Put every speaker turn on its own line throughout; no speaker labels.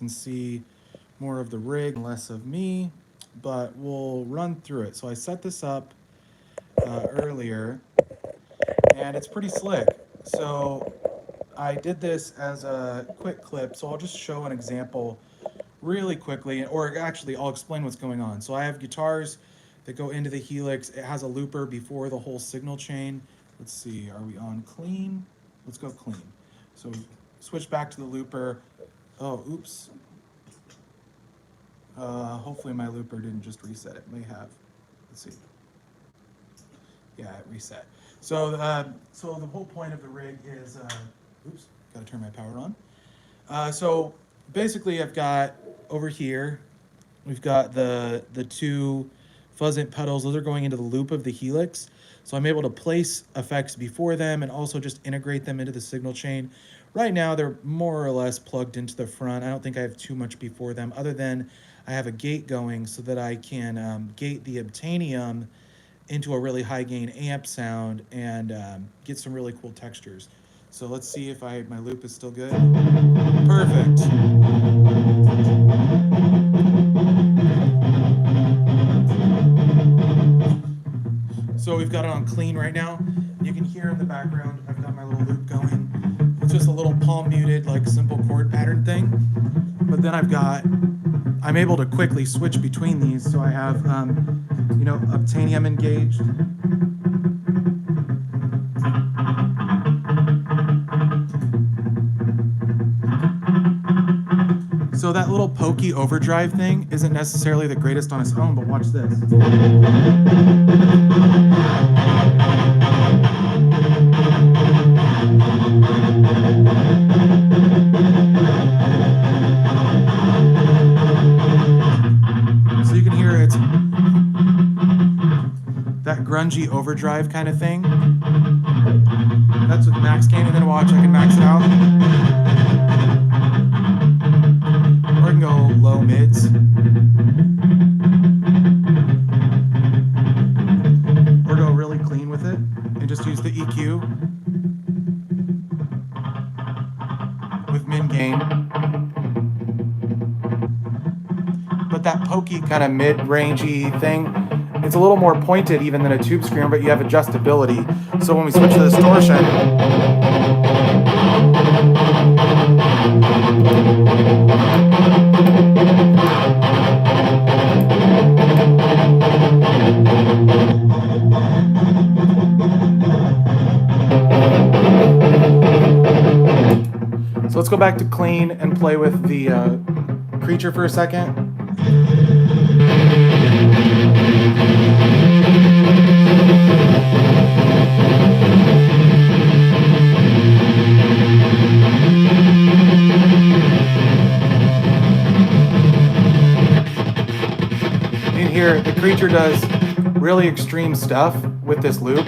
and see more of the rig, less of me, but we'll run through it. So I set this up earlier, and it's pretty slick. So I did this as a quick clip, so I'll just show an example really quickly, or actually I'll explain what's going on. So I have guitars that go into the helix. It has a looper before the whole signal chain. Let's see, are we on clean? Let's go clean. So switch back to the looper. Oh, oops. Hopefully my looper didn't just reset. It may have. Let's see. Yeah, it reset. So the whole point of the rig is, oops, gotta turn my power on. So basically I've got over here, we've got the two Fuzz Imp pedals. Those are going into the loop of the helix. So I'm able to place effects before them and also just integrate them into the signal chain. Right now they're more or less plugged into the front. I don't think I have too much before them, other than I have a gate going so that I can gate the Obtainium into a really high gain amp sound and get some really cool textures. So let's see if my loop is still good. Perfect. So we've got it on clean right now. You can hear in the background, I've got my little loop going. It's just a little palm muted, like simple chord pattern thing. But then I'm able to quickly switch between these. So I have, Obtainium engaged. So that little pokey overdrive thing isn't necessarily the greatest on its own, but watch this. So you can hear it's that grungy overdrive kind of thing. That's with max gain, and then watch, I can max it out. Or I can go low mids. Or go really clean with it and just use the EQ with min gain. But that pokey kind of mid-rangey thing, it's a little more pointed even than a tube screamer, but you have adjustability. So when we switch to distortion, so let's go back to clean and play with the creature for a second. In here, the creature does really extreme stuff with this loop.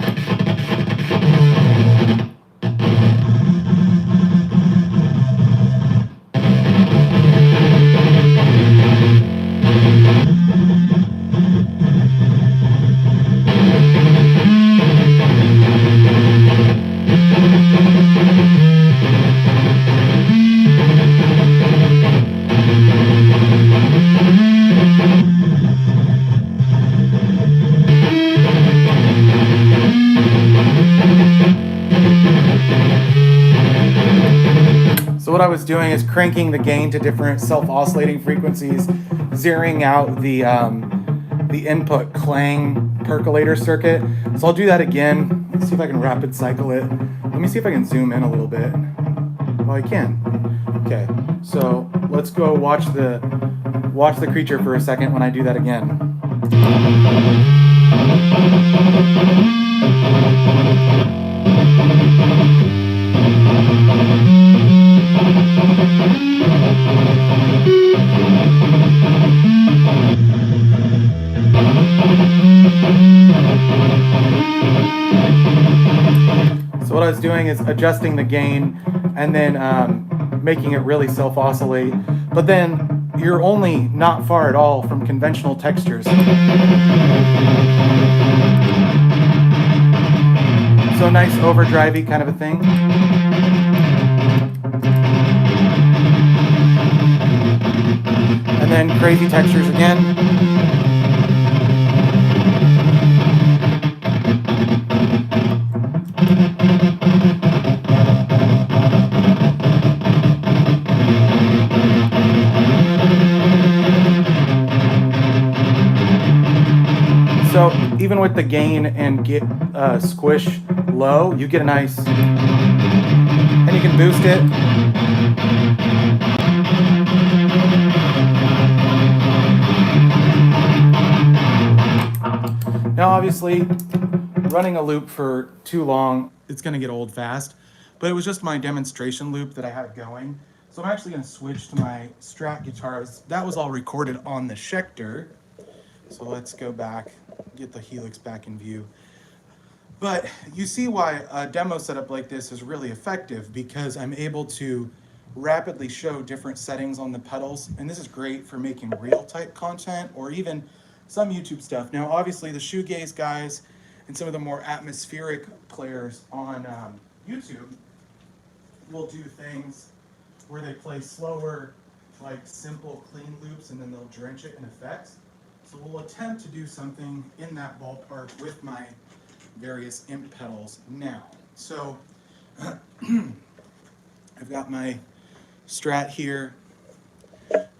So what I was doing is cranking the gain to different self-oscillating frequencies, zeroing out the input clang percolator circuit. So I'll do that again. Let's see if I can rapid cycle it. Let me see if I can zoom in a little bit. Well, I can. Okay, so let's go watch the creature for a second when I do that again. So what I was doing is adjusting the gain and then making it really self-oscillate. But then you're only not far at all from conventional textures. So nice overdrivey kind of a thing. then crazy textures again. So even with the gain and get squish low, you get a nice, and you can boost it. Now obviously, running a loop for too long, it's gonna get old fast, but it was just my demonstration loop that I had going. So I'm actually gonna switch to my Strat guitars. That was all recorded on the Schecter. So let's go back, get the Helix back in view. But you see why a demo setup like this is really effective, because I'm able to rapidly show different settings on the pedals. And this is great for making reel type content or even some YouTube stuff. Now, obviously the shoegaze guys and some of the more atmospheric players on YouTube will do things where they play slower, like simple, clean loops, and then they'll drench it in effects. So we'll attempt to do something in that ballpark with my various imp pedals now. So I've got my Strat here,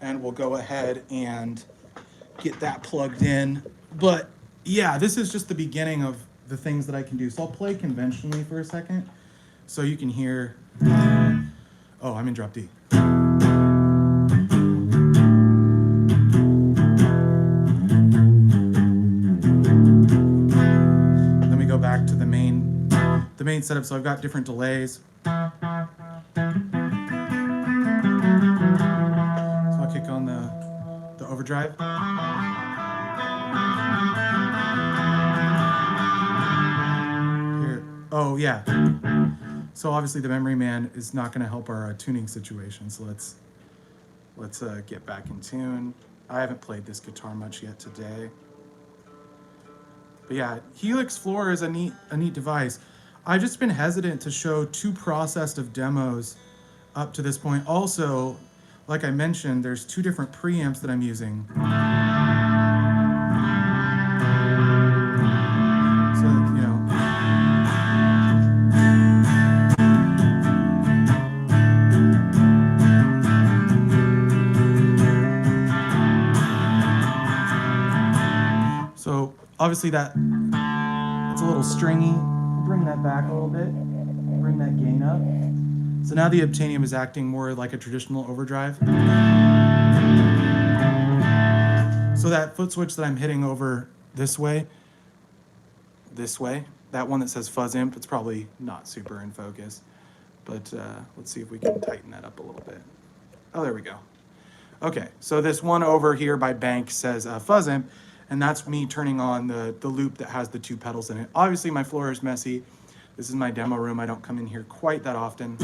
and we'll go ahead and get that plugged in. But yeah, this is just the beginning of the things that I can do. So I'll play conventionally for a second so you can hear. Oh, I'm in drop D. Back to the main setup. So I've got different delays. So I'll kick on the overdrive. Here. Oh yeah. So obviously the Memory Man is not going to help our tuning situation. So let's get back in tune. I haven't played this guitar much yet today. But yeah, Helix Floor is a neat device. I've just been hesitant to show too processed of demos up to this point. Also, like I mentioned, there's two different preamps that I'm using. So, you know. So obviously it's a little stringy. We'll bring that back a little bit, bring that gain up. So now the Obtainium is acting more like a traditional overdrive. So that foot switch that I'm hitting over this way, that one that says Fuzz Imp, it's probably not super in focus. But let's see if we can tighten that up a little bit. Oh, there we go. Okay, so this one over here by Bank says Fuzz Imp. And that's me turning on the loop that has the two pedals in it. Obviously, my floor is messy. This is my demo room. I don't come in here quite that often.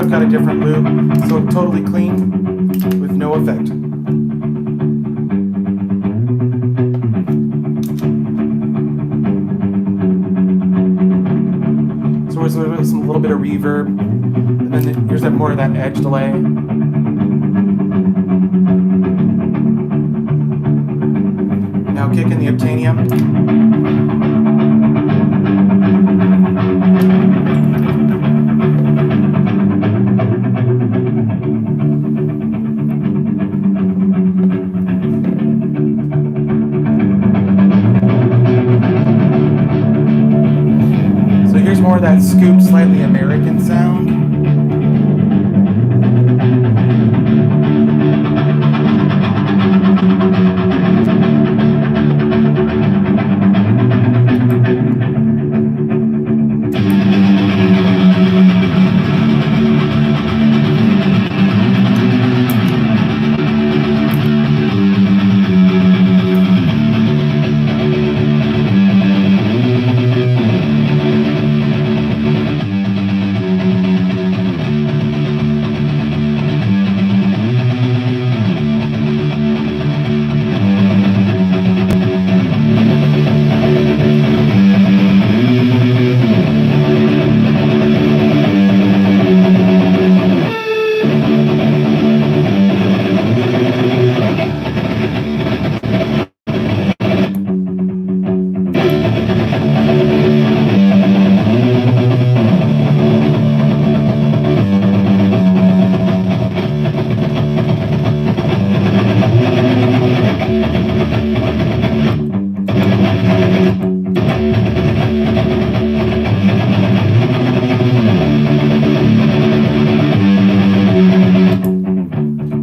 Got a different loop, so totally clean with no effect. So there's a little bit of reverb, and then here's more of that edge delay. Now kicking the Obtainium. more of that scooped, slightly American sound.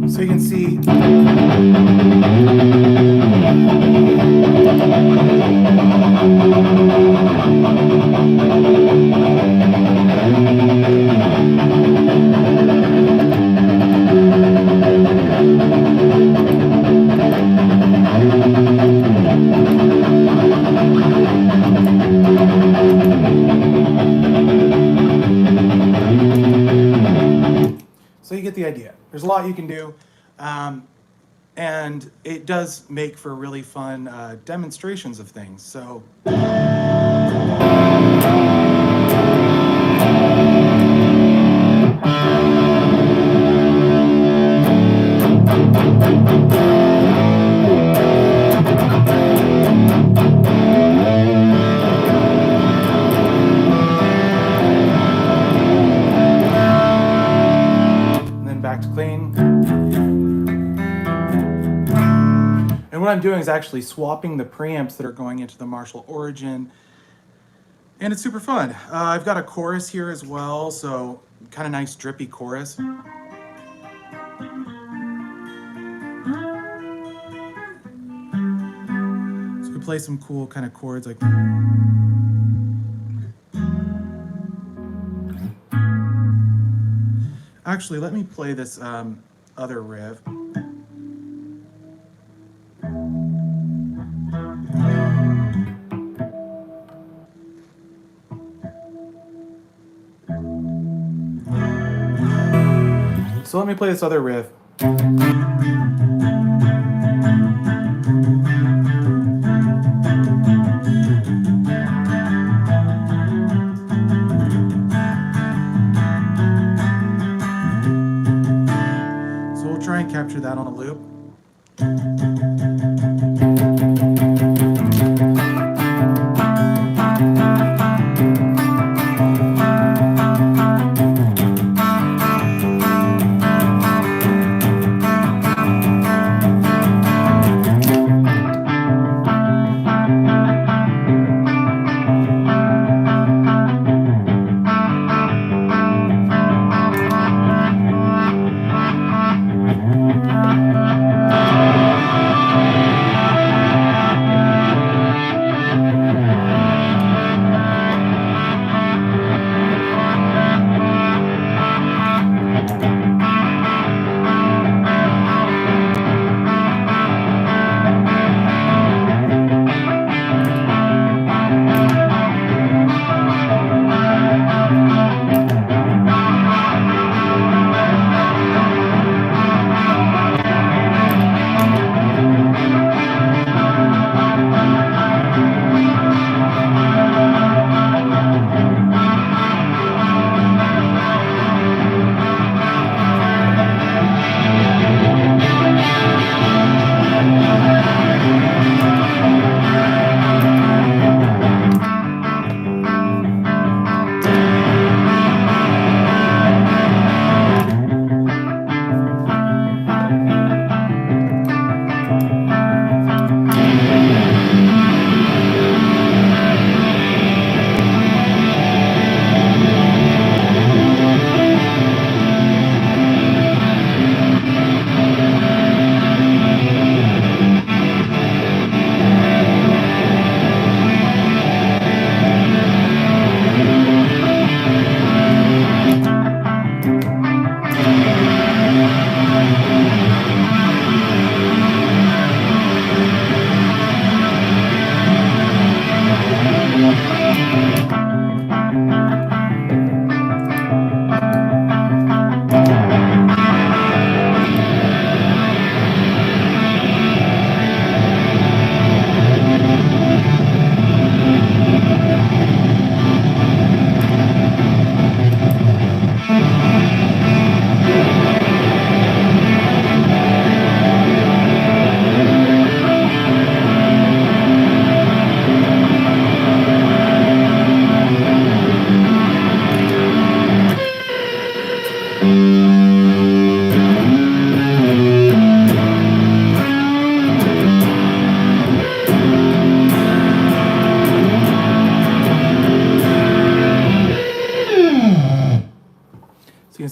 So you can see so you get the idea. There's a lot you can do. And it does make for really fun demonstrations of things. So. And then back to clean. And what I'm doing is actually swapping the preamps that are going into the Marshall Origin, and it's super fun. I've got a chorus here as well, so kind of nice drippy chorus. So we play some cool kind of chords like. Actually, let me play this other riff. So let me play this other riff. So we'll try and capture that on a loop.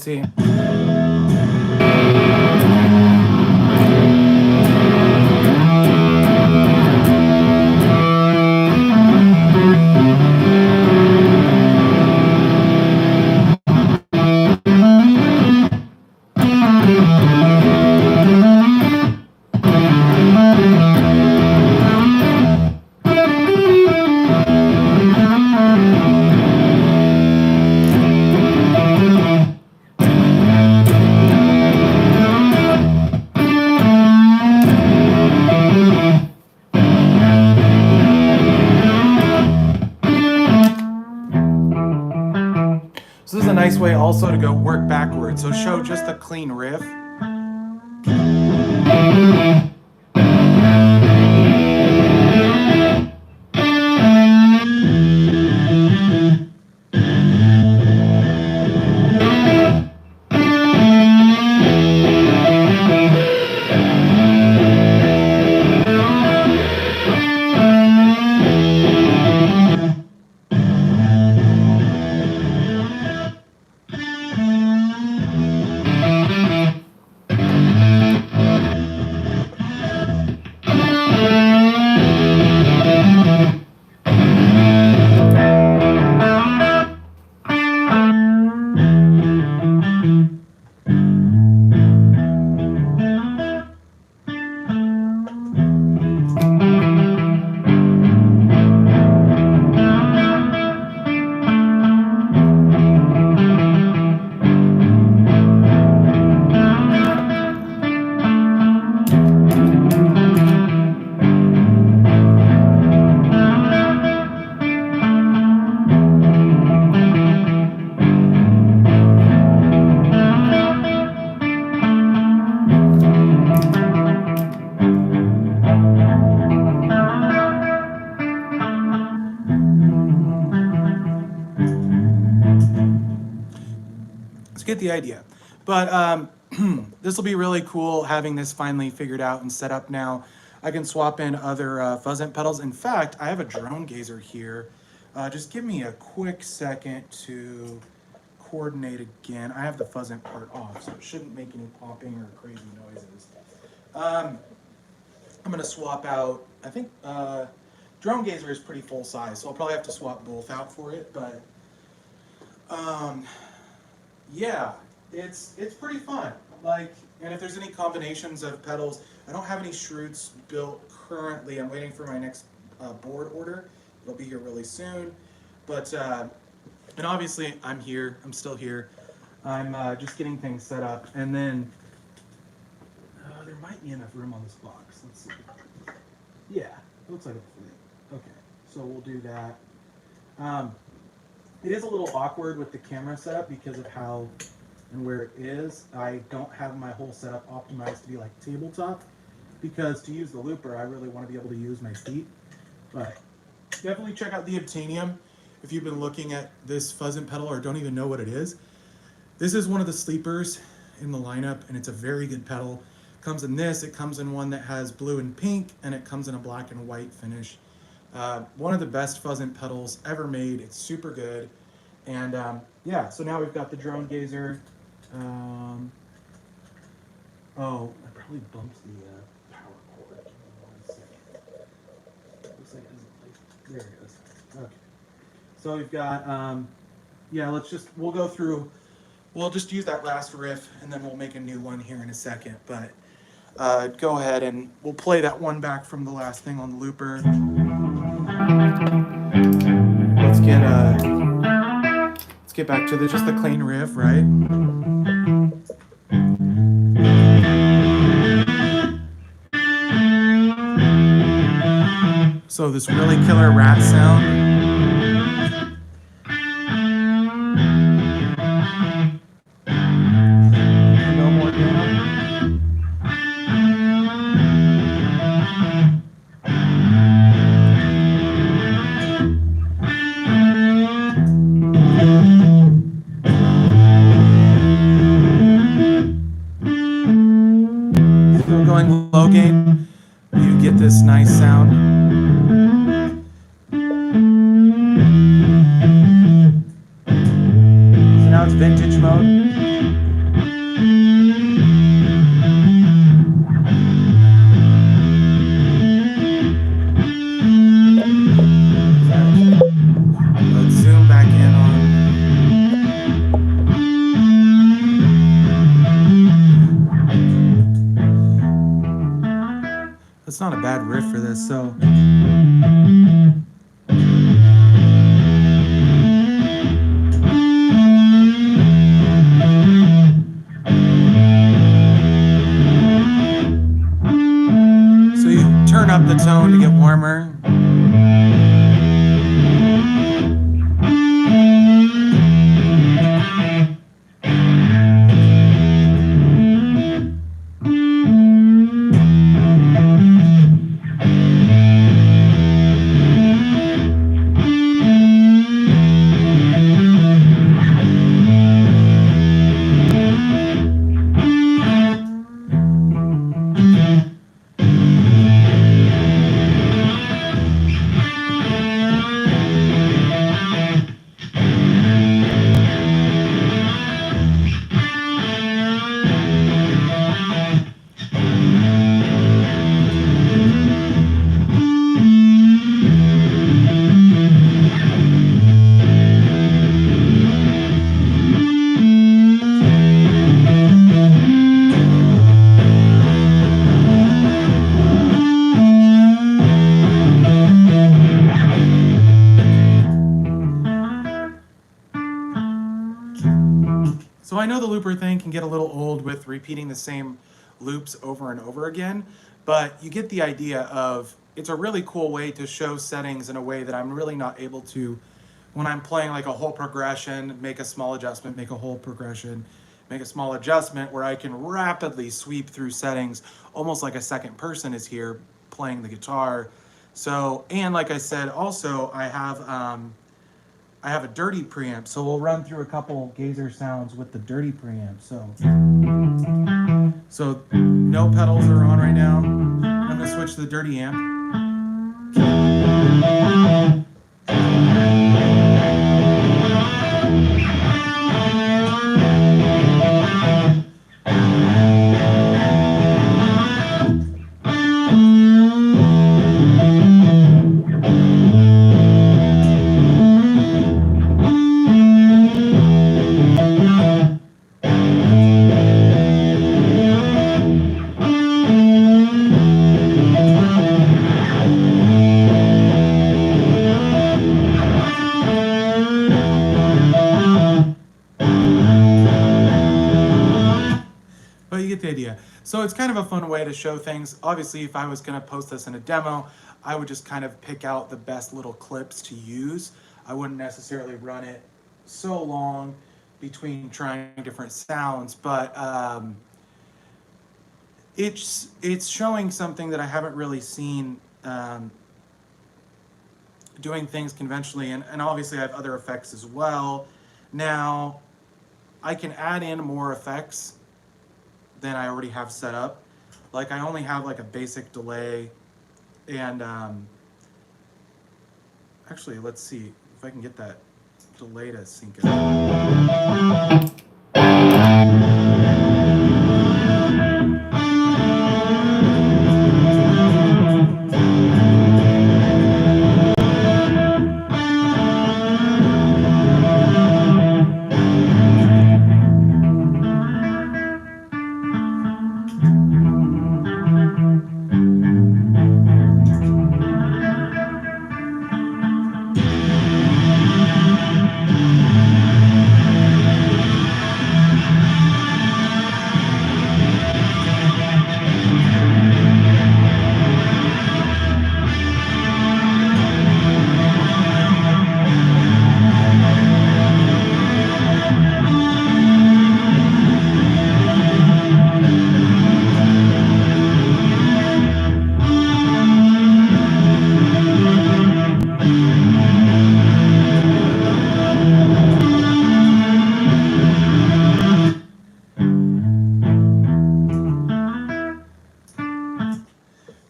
see. So this is a nice way also to go work backwards. So show just a clean riff. Get the idea. But this will be really cool having this finally figured out and set up now. I can swap in other Fuzz Imp pedals. In fact, I have a drone gazer here. Just give me a quick second to coordinate again. I have the Fuzz Imp part off, so it shouldn't make any popping or crazy noises. I'm going to swap out, I think drone gazer is pretty full size, so I'll probably have to swap both out for it, but yeah, it's pretty fun. Like, and if there's any combinations of pedals, I don't have any Shroots built currently. I'm waiting for my next board order. It'll be here really soon. But, and obviously I'm here, I'm still here. I'm just getting things set up. And then, there might be enough room on this box. Let's see. Yeah, it looks like a flip. Okay, so we'll do that. It is a little awkward with the camera setup because of how and where it is. I don't have my whole setup optimized to be like tabletop, because to use the looper, I really want to be able to use my feet. But definitely check out the Obtainium if you've been looking at this Fuzz Imp pedal or don't even know what it is. This is one of the sleepers in the lineup, and it's a very good pedal. It comes in this, it comes in one that has blue and pink, and it comes in a black and white finish. One of the best Fuzz Imp pedals ever made. It's super good. And yeah, so now we've got the drone gazer. Oh, I probably bumped the power cord. Give me 1 second. Looks like it isn't. There it is. Okay. So we've got, yeah, we'll go through, we'll just use that last riff and then we'll make a new one here in a second. But go ahead and we'll play that one back from the last thing on the looper. Let's get back to just the clean riff, right? So this really killer rat sound. No more down. Still going low gain, you get this nice sound. So now it's vintage mode. not a bad riff for this, so. So you turn up the tone to get warmer. So I know the looper thing can get a little old with repeating the same loops over and over again, but you get the idea of it's a really cool way to show settings in a way that I'm really not able to when I'm playing like a whole progression, make a small adjustment, make a whole progression, make a small adjustment where I can rapidly sweep through settings almost like a second person is here playing the guitar. So, and like I said, also I have a dirty preamp, so we'll run through a couple Gazer sounds with the dirty preamp. So no pedals are on right now. I'm gonna switch to the dirty amp. But you get the idea. So it's kind of a fun way to show things. Obviously, if I was going to post this in a demo, I would just kind of pick out the best little clips to use. I wouldn't necessarily run it so long between trying different sounds, but it's showing something that I haven't really seen doing things conventionally, and obviously I have other effects as well. Now, I can add in more effects than I already have set up. Like I only have like a basic delay and actually let's see if I can get that delay to sync it.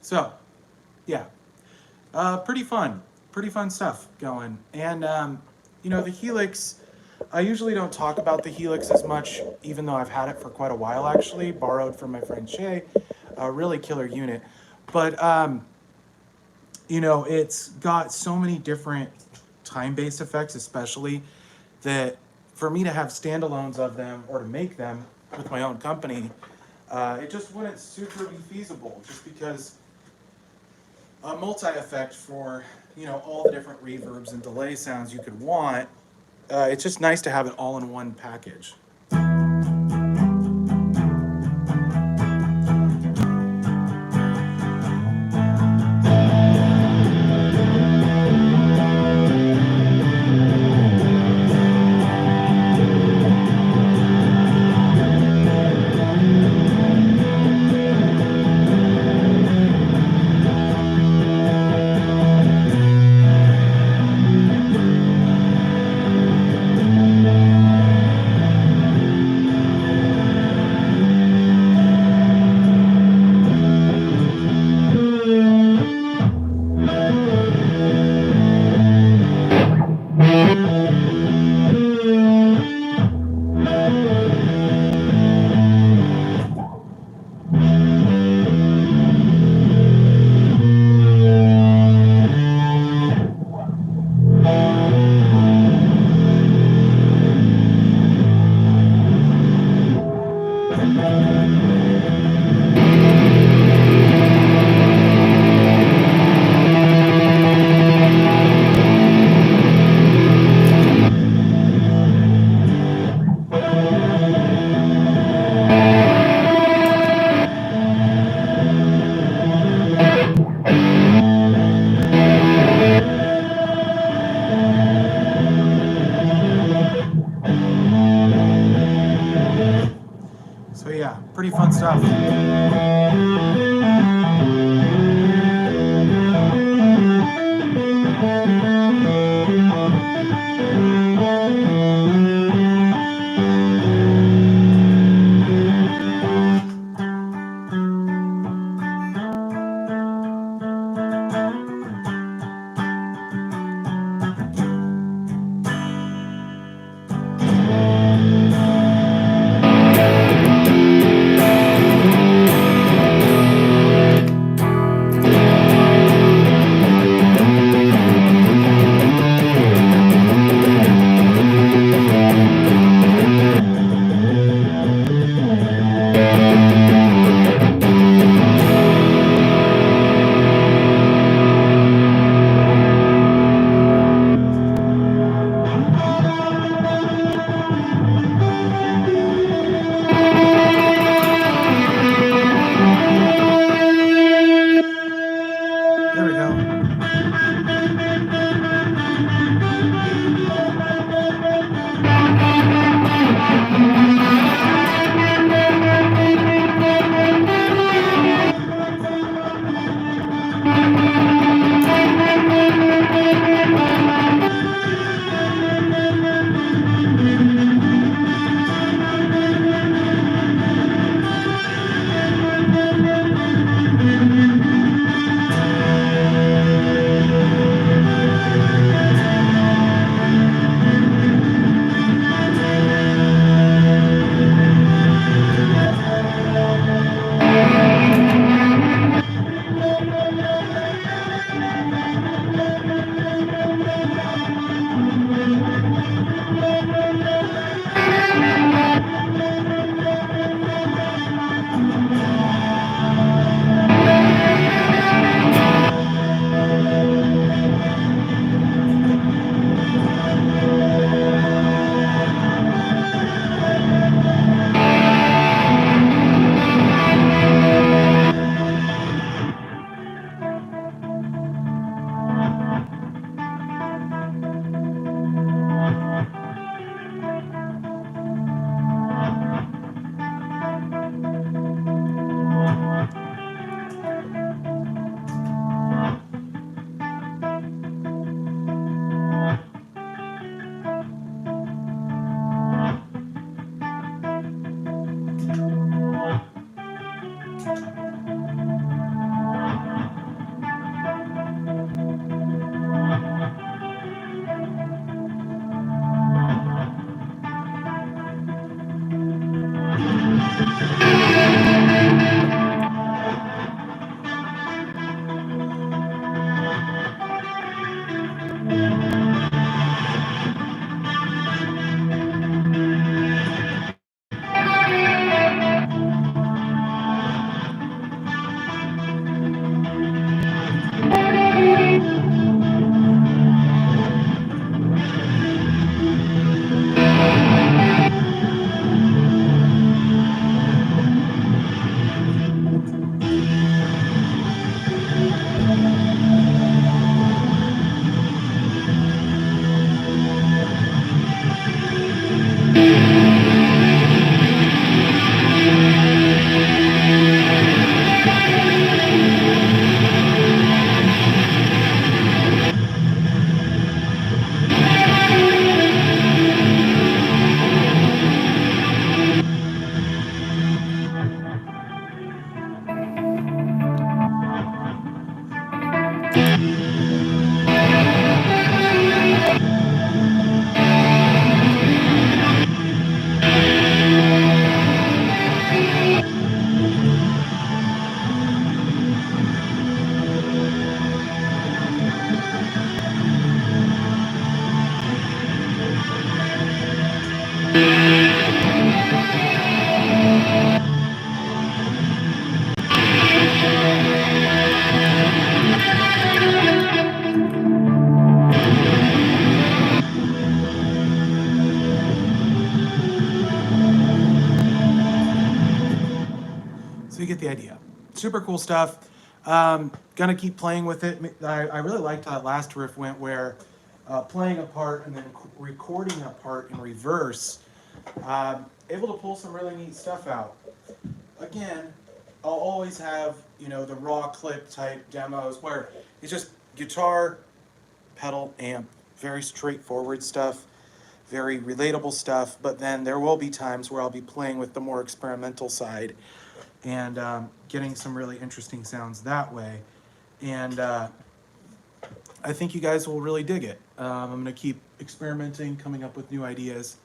So, yeah, pretty fun stuff going. And, you know, the Helix, I usually don't talk about the Helix as much, even though I've had it for quite a while, actually, borrowed from my friend Shay, a really killer unit. But, you know, it's got so many different time-based effects, especially, that for me to have standalones of them or to make them with my own company, it just wouldn't super be feasible, just because a multi-effect for, you know, all the different reverbs and delay sounds you could want. It's just nice to have it all in one package. So yeah, pretty fun stuff. So you get the idea. Super cool stuff. Gonna keep playing with it. I really liked how that last riff went where playing a part and then recording a part in reverse. Able to pull some really neat stuff out. Again, I'll always have, you know, the raw clip type demos where it's just guitar, pedal, amp, very straightforward stuff, very relatable stuff, but then there will be times where I'll be playing with the more experimental side and getting some really interesting sounds that way. And I think you guys will really dig it. I'm going to keep experimenting, coming up with new ideas,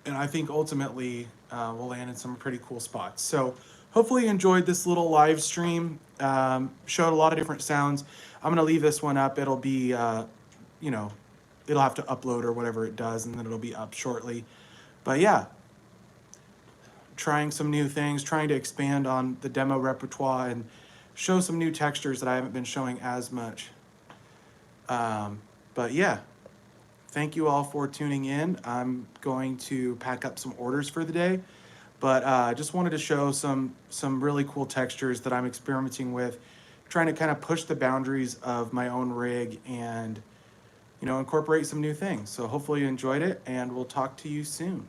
and I think ultimately we'll land in some pretty cool spots. So hopefully you enjoyed this little live stream. Showed a lot of different sounds. I'm going to leave this one up. It'll be, you know, it'll have to upload or whatever it does, and then it'll be up shortly. But yeah, trying some new things, trying to expand on the demo repertoire and show some new textures that I haven't been showing as much. But yeah, thank you all for tuning in. I'm going to pack up some orders for the day, but I just wanted to show some really cool textures that I'm experimenting with, trying to kind of push the boundaries of my own rig and, you know, incorporate some new things. So hopefully you enjoyed it, and we'll talk to you soon.